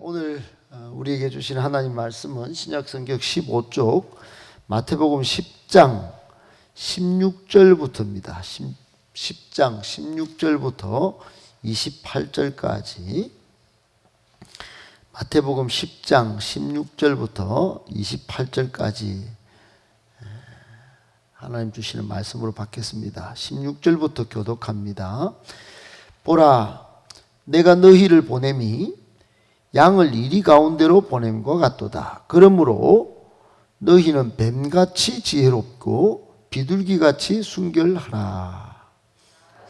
오늘 우리에게 주신 하나님 말씀은 신약성경 15쪽 마태복음 10장 16절부터입니다. 10장 16절부터 28절까지 마태복음 10장 16절부터 28절까지 하나님 주시는 말씀으로 받겠습니다. 16절부터 교독합니다. 보라, 내가 너희를 보냄이 양을 이리 가운데로 보냄과 같도다. 그러므로 너희는 뱀같이 지혜롭고 비둘기같이 순결하라.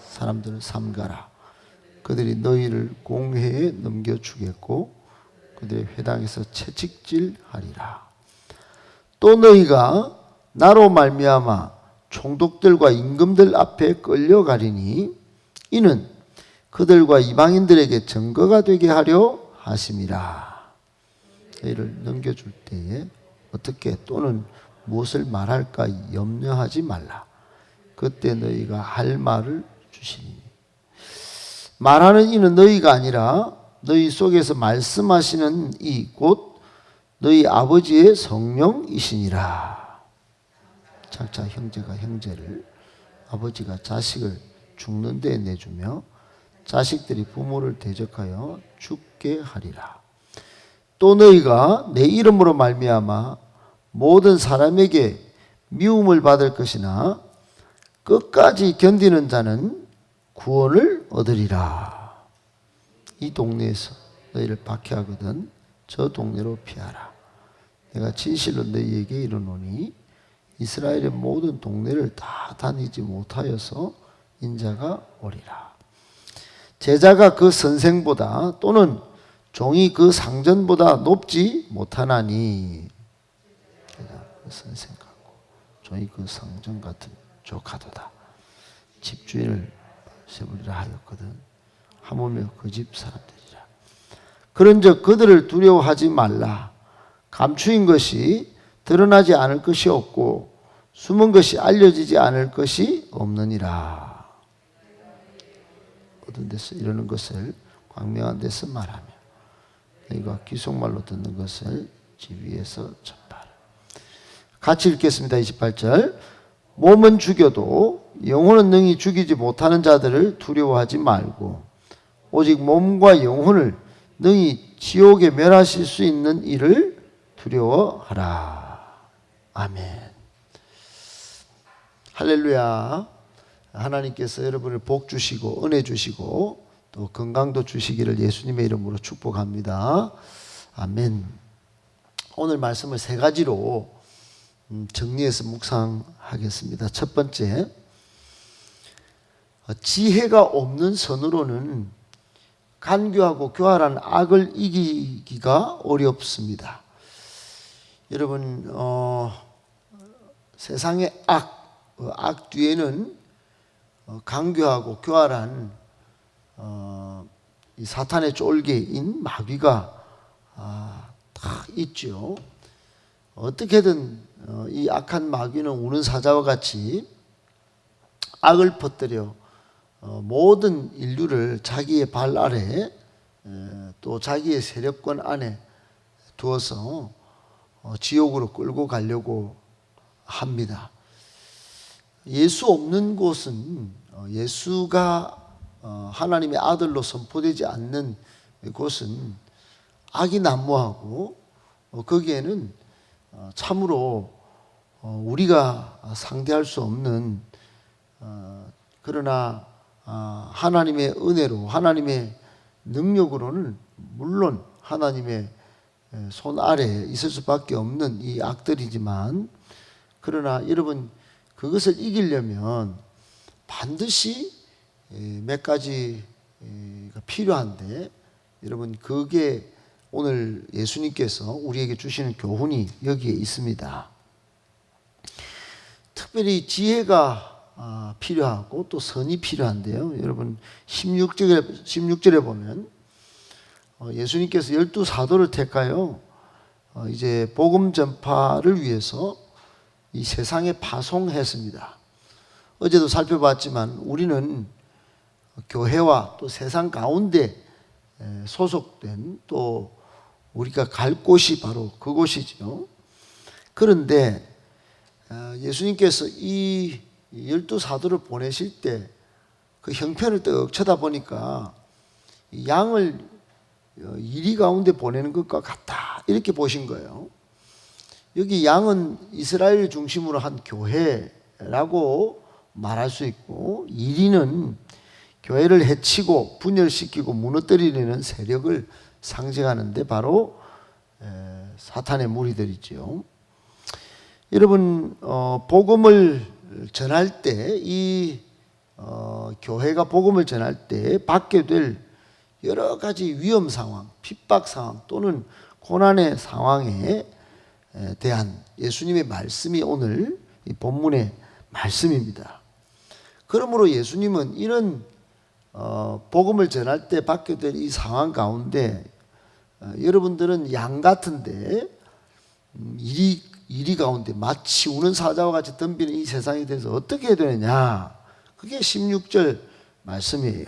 사람들을 삼가라. 그들이 너희를 공회에 넘겨주겠고 그들의 회당에서 채찍질하리라. 또 너희가 나로 말미암아 총독들과 임금들 앞에 끌려가리니 이는 그들과 이방인들에게 증거가 되게 하려 하심이라. 너희를 넘겨줄 때에 어떻게 또는 무엇을 말할까 염려하지 말라. 그때 너희가 할 말을 주시니 말하는 이는 너희가 아니라 너희 속에서 말씀하시는 이 곧 너희 아버지의 성령이시니라. 장차 형제가 형제를, 아버지가 자식을 죽는 데에 내주며 자식들이 부모를 대적하여 죽게 하리라. 또 너희가 내 이름으로 말미암아 모든 사람에게 미움을 받을 것이나 끝까지 견디는 자는 구원을 얻으리라. 이 동네에서 너희를 박해하거든 저 동네로 피하라. 내가 진실로 너희에게 이르노니 이스라엘의 모든 동네를 다 다니지 못하여서 인자가 오리라. 제자가 그 선생보다 또는 종이 그 상전보다 높지 못하나니, 제자가 그 선생 같고 종이 그 상전 같은 조카도다. 집주인을 세우리라 하였거든 하물며 그 집 사람들이라. 그런즉 그들을 두려워하지 말라. 감추인 것이 드러나지 않을 것이 없고 숨은 것이 알려지지 않을 것이 없느니라. 어떤 데서 이러는 것을 광명한 데서 말하며 너희가 귀속말로 듣는 것을 집 위에서 전파하라. 같이 읽겠습니다. 28절. 몸은 죽여도 영혼은 능히 죽이지 못하는 자들을 두려워하지 말고 오직 몸과 영혼을 능히 지옥에 멸하실 수 있는 이를 두려워하라. 아멘. 할렐루야. 하나님께서 여러분을 복 주시고 은혜 주시고 또 건강도 주시기를 예수님의 이름으로 축복합니다. 아멘. 오늘 말씀을 세 가지로 정리해서 묵상하겠습니다. 첫 번째, 지혜가 없는 선으로는 간교하고 교활한 악을 이기기가 어렵습니다. 여러분, 세상의 악 뒤에는 간교하고 교활한 이 사탄의 쫄개인 마귀가 다 있죠. 어떻게든 이 악한 마귀는 우는 사자와 같이 악을 퍼뜨려 모든 인류를 자기의 발 아래 또 자기의 세력권 안에 두어서 지옥으로 끌고 가려고 합니다. 예수 없는 곳은 예수가 하나님의 아들로 선포되지 않는 곳은 악이 난무하고 거기에는 참으로 우리가 상대할 수 없는 그러나 하나님의 은혜로 하나님의 능력으로는 물론 하나님의 손 아래에 있을 수밖에 없는 이 악들이지만 그러나 여러분 그것을 이기려면 반드시 몇 가지가 필요한데 여러분 그게 오늘 예수님께서 우리에게 주시는 교훈이 여기에 있습니다. 특별히 지혜가 필요하고 또 선이 필요한데요. 여러분 16절에 보면 예수님께서 12사도를 택하여 이제 복음 전파를 위해서 이 세상에 파송했습니다. 어제도 살펴봤지만 우리는 교회와 또 세상 가운데 소속된 또 우리가 갈 곳이 바로 그곳이죠. 그런데 예수님께서 이 12사도를 보내실 때 그 형편을 떡 쳐다보니까 양을 이리 가운데 보내는 것과 같다, 이렇게 보신 거예요. 여기 양은 이스라엘 중심으로 한 교회라고 말할 수 있고, 이리는 교회를 해치고 분열시키고 무너뜨리려는 세력을 상징하는데 바로 사탄의 무리들이죠. 여러분, 복음을 전할 때 이 교회가 복음을 전할 때 받게 될 여러 가지 위험 상황, 핍박 상황 또는 고난의 상황에 대한 예수님의 말씀이 오늘 이 본문의 말씀입니다. 그러므로 예수님은 이런 복음을 전할 때 받게 될 이 상황 가운데 여러분들은 양 같은데 이리 가운데 마치 우는 사자와 같이 덤비는 이 세상에 대해서 어떻게 해야 되느냐, 그게 16절 말씀이에요.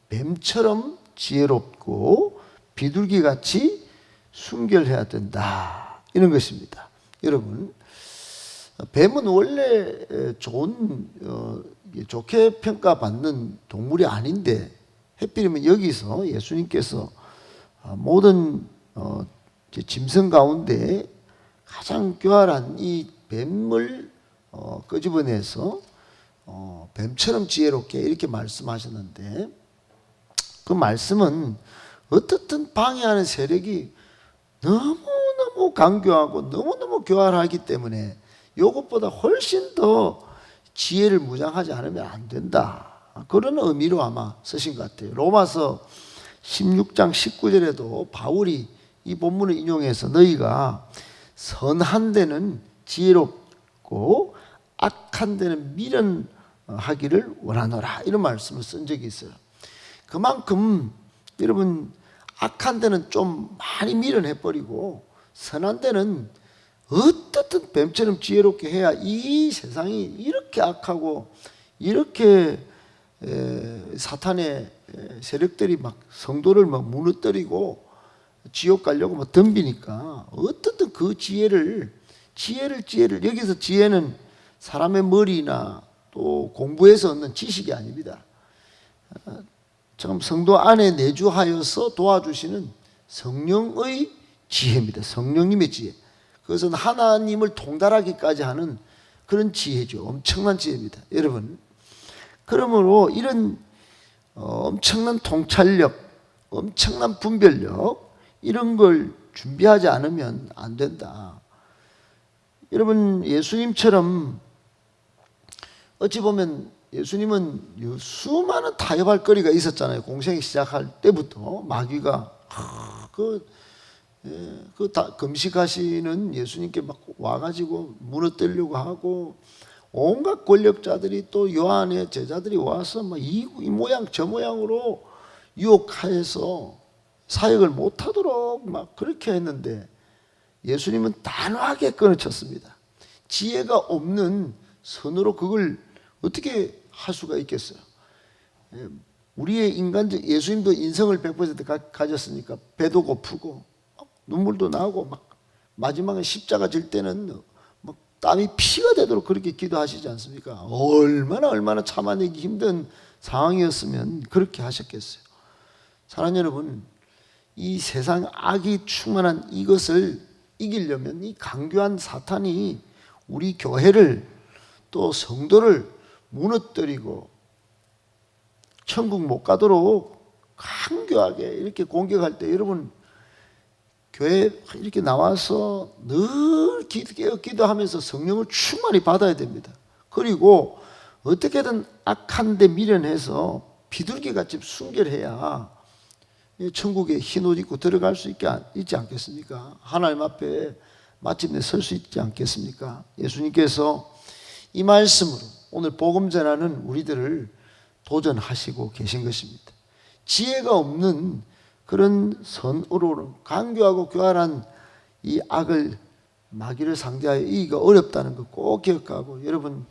뱀처럼 지혜롭고 비둘기같이 순결해야 된다, 이런 것입니다. 여러분, 뱀은 원래 좋게 평가받는 동물이 아닌데 하필이면 여기서 예수님께서 모든 짐승 가운데 가장 교활한 이 뱀을 끄집어내서 뱀처럼 지혜롭게 이렇게 말씀하셨는데, 그 말씀은 어떻든 방해하는 세력이 너무너무 강교하고 너무너무 교활하기 때문에 이것보다 훨씬 더 지혜를 무장하지 않으면 안 된다, 그런 의미로 아마 쓰신 것 같아요. 로마서 16장 19절에도 바울이 이 본문을 인용해서 너희가 선한 데는 지혜롭고 악한 데는 미련하기를 원하노라, 이런 말씀을 쓴 적이 있어요. 그만큼 여러분, 악한 데는 좀 많이 미련해버리고 선한 데는 어떻든 뱀처럼 지혜롭게 해야 이 세상이 이렇게 악하고 이렇게 사탄의 세력들이 막 성도를 막 무너뜨리고 지옥 가려고 막 덤비니까 어떻든 그 지혜를 여기서 지혜는 사람의 머리나 또 공부해서 얻는 지식이 아닙니다. 참 성도 안에 내주하여서 도와주시는 성령의 지혜입니다. 성령님의 지혜. 그것은 하나님을 통달하기까지 하는 그런 지혜죠. 엄청난 지혜입니다. 여러분, 그러므로 이런 엄청난 통찰력, 엄청난 분별력, 이런 걸 준비하지 않으면 안 된다. 여러분, 예수님처럼 어찌 보면 예수님은 수많은 타협할 거리가 있었잖아요. 공생이 시작할 때부터 마귀가 금식하시는 예수님께 막 와가지고 무너뜨리려고 하고, 온갖 권력자들이 또 요한의 제자들이 와서 막 이 모양 저 모양으로 유혹해서 사역을 못하도록 막 그렇게 했는데 예수님은 단호하게 끊어쳤습니다. 지혜가 없는 선으로 그걸 어떻게 할 수가 있겠어요? 우리의 인간적, 예수님도 인성을 100% 가졌으니까 배도 고프고 눈물도 나고 막 마지막에 십자가 질 때는 막 땀이 피가 되도록 그렇게 기도하시지 않습니까? 얼마나 참아내기 힘든 상황이었으면 그렇게 하셨겠어요. 사랑하는 여러분, 이 세상 악이 충만한 이것을 이기려면 이 강교한 사탄이 우리 교회를 또 성도를 무너뜨리고 천국 못 가도록 강교하게 이렇게 공격할 때 여러분, 교회 이렇게 나와서 늘 기도하면서 성령을 충만히 받아야 됩니다. 그리고 어떻게든 악한 데 미련해서 비둘기같이 순결해야 천국에 흰 옷 입고 들어갈 수 있지 않겠습니까? 하나님 앞에 마침내 설 수 있지 않겠습니까? 예수님께서 이 말씀으로 오늘 복음 전하는 우리들을 도전하시고 계신 것입니다. 지혜가 없는 그런 선으로 강교하고 교활한 이 악을, 마귀를 상대하여 이기가 어렵다는 거 꼭 기억하고, 여러분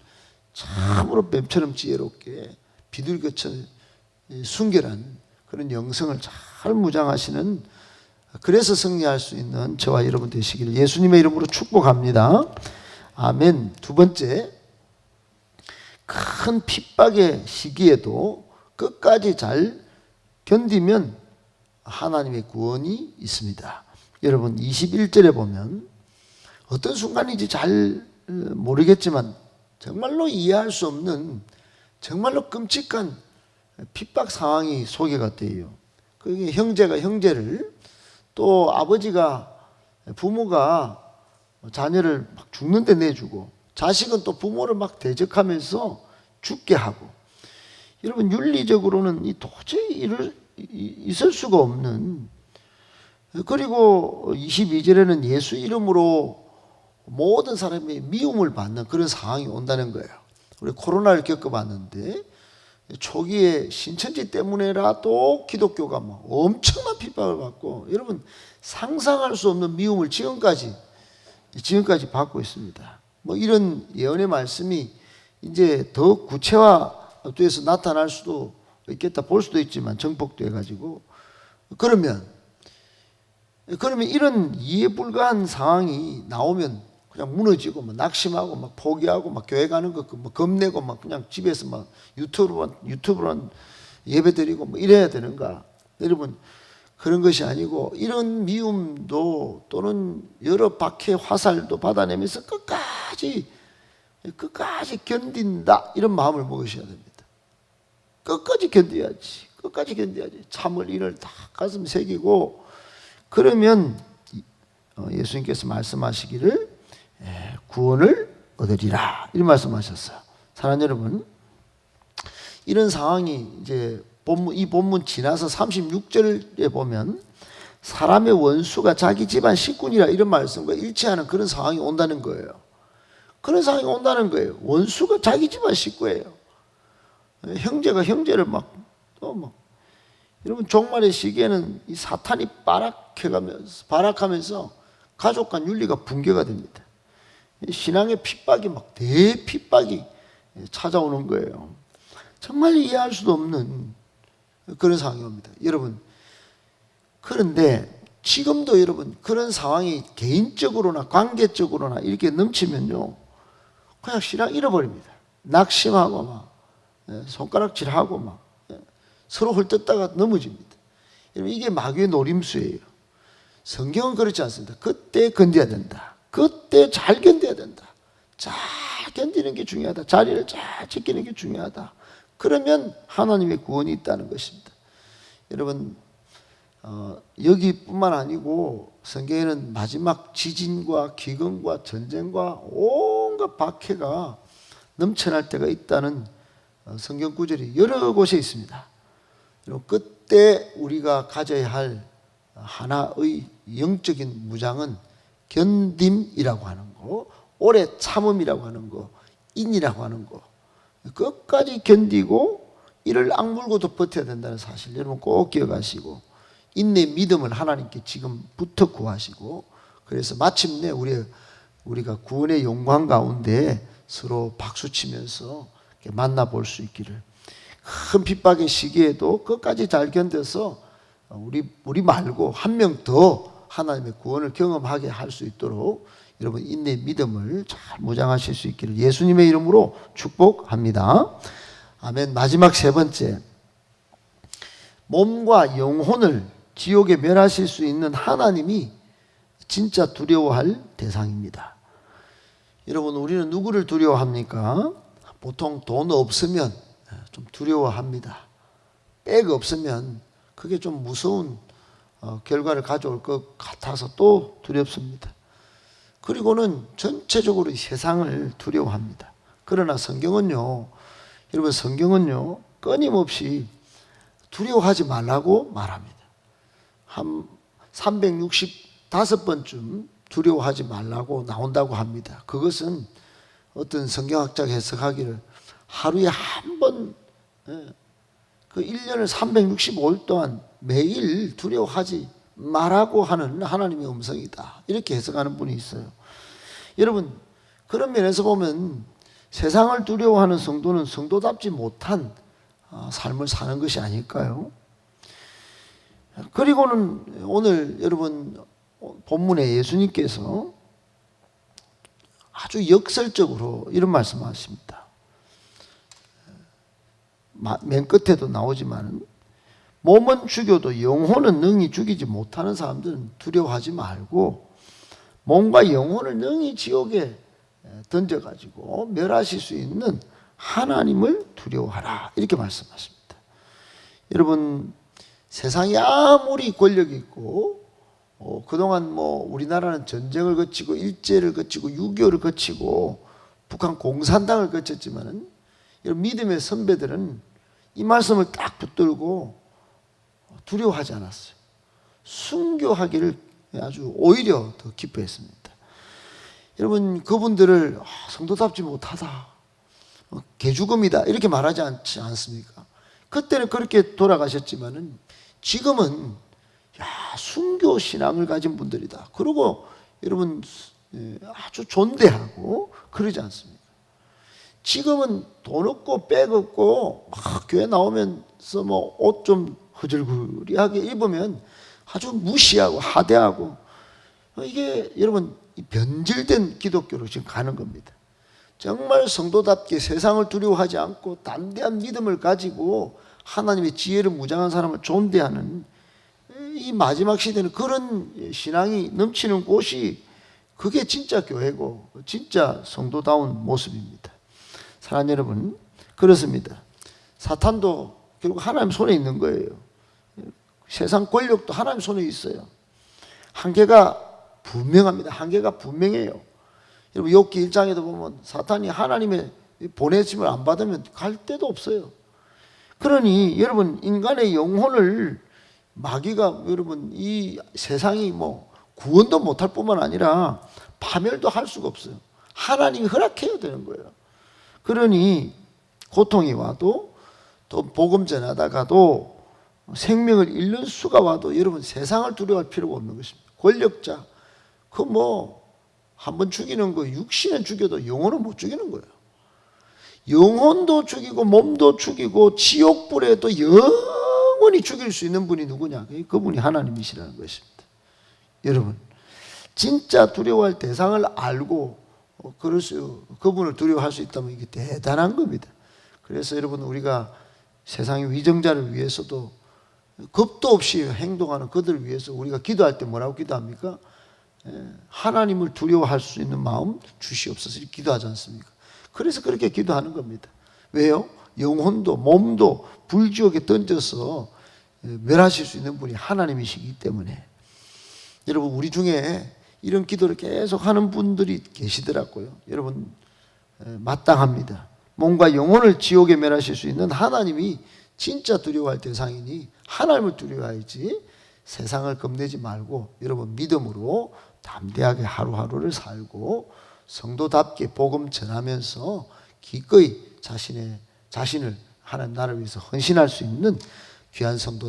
참으로 뱀처럼 지혜롭게 비둘기처럼 순결한 그런 영성을 잘 무장하시는 그래서 승리할 수 있는 저와 여러분 되시기를 예수님의 이름으로 축복합니다. 아멘. 두 번째, 큰 핍박의 시기에도 끝까지 잘 견디면 하나님의 구원이 있습니다. 여러분 21절에 보면 어떤 순간인지 잘 모르겠지만 정말로 이해할 수 없는 정말로 끔찍한 핍박 상황이 소개가 돼요. 그게 형제가 형제를, 또 아버지가, 부모가 자녀를 막 죽는데 내주고, 자식은 또 부모를 막 대적하면서 죽게 하고. 여러분 윤리적으로는 도저히 있을 수가 없는. 그리고 22절에는 예수 이름으로 모든 사람이 미움을 받는 그런 상황이 온다는 거예요. 우리 코로나를 겪어봤는데 초기에 신천지 때문에라도 기독교가 막 엄청난 핍박을 받고, 여러분 상상할 수 없는 미움을 지금까지 받고 있습니다. 뭐 이런 예언의 말씀이 이제 더 구체화돼서 나타날 수도 있겠다, 볼 수도 있지만 정복돼 가지고, 그러면 이런 이해 불가한 상황이 나오면 그냥 무너지고 막 낙심하고 막 포기하고 막 교회 가는 거 막 겁내고 막 그냥 집에서 막 유튜브로 예배 드리고 뭐 이래야 되는가? 여러분 그런 것이 아니고, 이런 미움도 또는 여러 박해 화살도 받아내면서 끝까지 견딘다, 이런 마음을 먹으셔야 됩니다. 끝까지 견뎌야지. 참을 인을 다 가슴 새기고, 그러면 예수님께서 말씀하시기를 구원을 얻으리라, 이런 말씀하셨어요. 사랑하는 여러분, 이런 상황이 이제 이 본문 지나서 36절에 보면 사람의 원수가 자기 집안 식군이라, 이런 말씀과 일치하는 그런 상황이 온다는 거예요. 그런 상황이 온다는 거예요. 원수가 자기 집안 식구예요. 형제가 형제를 여러분 종말의 시기에는 이 사탄이 발악하면서 가족 간 윤리가 붕괴가 됩니다. 신앙의 핍박이 대핍박이 찾아오는 거예요. 정말 이해할 수도 없는 그런 상황이 옵니다. 여러분, 그런데 지금도 여러분 그런 상황이 개인적으로나 관계적으로나 이렇게 넘치면요, 그냥 신앙 잃어버립니다. 낙심하고 손가락질하고 서로 헐뜯다가 넘어집니다. 여러분, 이게 마귀의 노림수예요. 성경은 그렇지 않습니다. 그때 견뎌야 된다. 그때 잘 견뎌야 된다. 잘 견디는 게 중요하다. 자리를 잘 지키는 게 중요하다. 그러면 하나님의 구원이 있다는 것입니다. 여러분, 여기뿐만 아니고 성경에는 마지막 지진과 기근과 전쟁과 온갖 박해가 넘쳐날 때가 있다는 성경 구절이 여러 곳에 있습니다. 그때 우리가 가져야 할 하나의 영적인 무장은 견딤이라고 하는 거, 오래 참음이라고 하는 거, 인이라고 하는 거, 끝까지 견디고 이를 악물고도 버텨야 된다는 사실 여러분 꼭 기억하시고, 인내 믿음을 하나님께 지금부터 구하시고, 그래서 마침내 우리가 구원의 영광 가운데 서로 박수치면서 만나볼 수 있기를, 큰 핍박의 시기에도 끝까지 잘 견뎌서 우리 말고 한 명 더 하나님의 구원을 경험하게 할 수 있도록 여러분 인내 믿음을 잘 무장하실 수 있기를 예수님의 이름으로 축복합니다. 아멘. 마지막 세 번째, 몸과 영혼을 지옥에 멸하실 수 있는 하나님이 진짜 두려워할 대상입니다. 여러분, 우리는 누구를 두려워합니까? 보통 돈 없으면 좀 두려워합니다. 백 없으면 그게 좀 무서운 결과를 가져올 것 같아서 또 두렵습니다. 그리고는 전체적으로 세상을 두려워합니다. 그러나 성경은요, 여러분 성경은요 끊임없이 두려워하지 말라고 말합니다. 한 365번쯤 두려워하지 말라고 나온다고 합니다. 그것은 어떤 성경학자가 해석하기를 하루에 한 번, 그 1년을 365일 동안 매일 두려워하지 말라고 하는 하나님의 음성이다, 이렇게 해석하는 분이 있어요. 여러분, 그런 면에서 보면 세상을 두려워하는 성도는 성도답지 못한 삶을 사는 것이 아닐까요? 그리고는 오늘 여러분 본문에 예수님께서 아주 역설적으로 이런 말씀하십니다. 맨 끝에도 나오지만 몸은 죽여도 영혼은 능히 죽이지 못하는 사람들은 두려워하지 말고 몸과 영혼을 능히 지옥에 던져가지고 멸하실 수 있는 하나님을 두려워하라, 이렇게 말씀하십니다. 여러분, 세상이 아무리 권력이 있고 그동안 우리나라는 전쟁을 거치고 일제를 거치고 6.25를 거치고 북한 공산당을 거쳤지만은 믿음의 선배들은 이 말씀을 딱 붙들고 두려워하지 않았어요. 순교하기를 아주 오히려 더 기뻐했습니다. 여러분, 그분들을 성도답지 못하다, 개죽음이다, 이렇게 말하지 않습니까? 그때는 그렇게 돌아가셨지만은 지금은 순교 신앙을 가진 분들이다, 그리고 여러분 아주 존대하고 그러지 않습니까? 지금은 돈 없고 백 없고 교회 나오면서 옷 좀 허절구리하게 입으면 아주 무시하고 하대하고, 이게 여러분 변질된 기독교로 지금 가는 겁니다. 정말 성도답게 세상을 두려워하지 않고 담대한 믿음을 가지고 하나님의 지혜를 무장한 사람을 존대하는 이 마지막 시대는 그런 신앙이 넘치는 곳이, 그게 진짜 교회고 진짜 성도다운 모습입니다. 사랑하는 여러분, 그렇습니다. 사탄도 결국 하나님 손에 있는 거예요. 세상 권력도 하나님 손에 있어요. 한계가 분명합니다. 한계가 분명해요. 여러분, 욥기 1장에도 보면 사탄이 하나님의 보내심을 안 받으면 갈 데도 없어요. 그러니 여러분, 인간의 영혼을 마귀가 여러분 이 세상이 구원도 못할 뿐만 아니라 파멸도 할 수가 없어요. 하나님이 허락해야 되는 거예요. 그러니 고통이 와도 또 복음 전하다가도 생명을 잃는 수가 와도 여러분 세상을 두려워할 필요가 없는 것입니다. 권력자, 한번 죽이는 거 육신은 죽여도 영혼은 못 죽이는 거예요. 영혼도 죽이고 몸도 죽이고 지옥불에도 영원히 죽일 수 있는 분이 누구냐? 그분이 하나님이시라는 것입니다. 여러분, 진짜 두려워할 대상을 알고 그분을 두려워할 수 있다면 이게 대단한 겁니다. 그래서 여러분, 우리가 세상의 위정자를 위해서도 겁도 없이 행동하는 그들을 위해서 우리가 기도할 때 뭐라고 기도합니까? 하나님을 두려워할 수 있는 마음 주시옵소서, 이렇게 기도하지 않습니까? 그래서 그렇게 기도하는 겁니다. 왜요? 영혼도 몸도 불지옥에 던져서 멸하실 수 있는 분이 하나님이시기 때문에. 여러분, 우리 중에 이런 기도를 계속 하는 분들이 계시더라고요. 여러분, 마땅합니다. 몸과 영혼을 지옥에 멸하실 수 있는 하나님이 진짜 두려워할 대상이니 하나님을 두려워해야지 세상을 겁내지 말고 여러분 믿음으로 담대하게 하루하루를 살고 성도답게 복음 전하면서 기꺼이 자신을 하나님 나라를 위해서 헌신할 수 있는 귀한 성도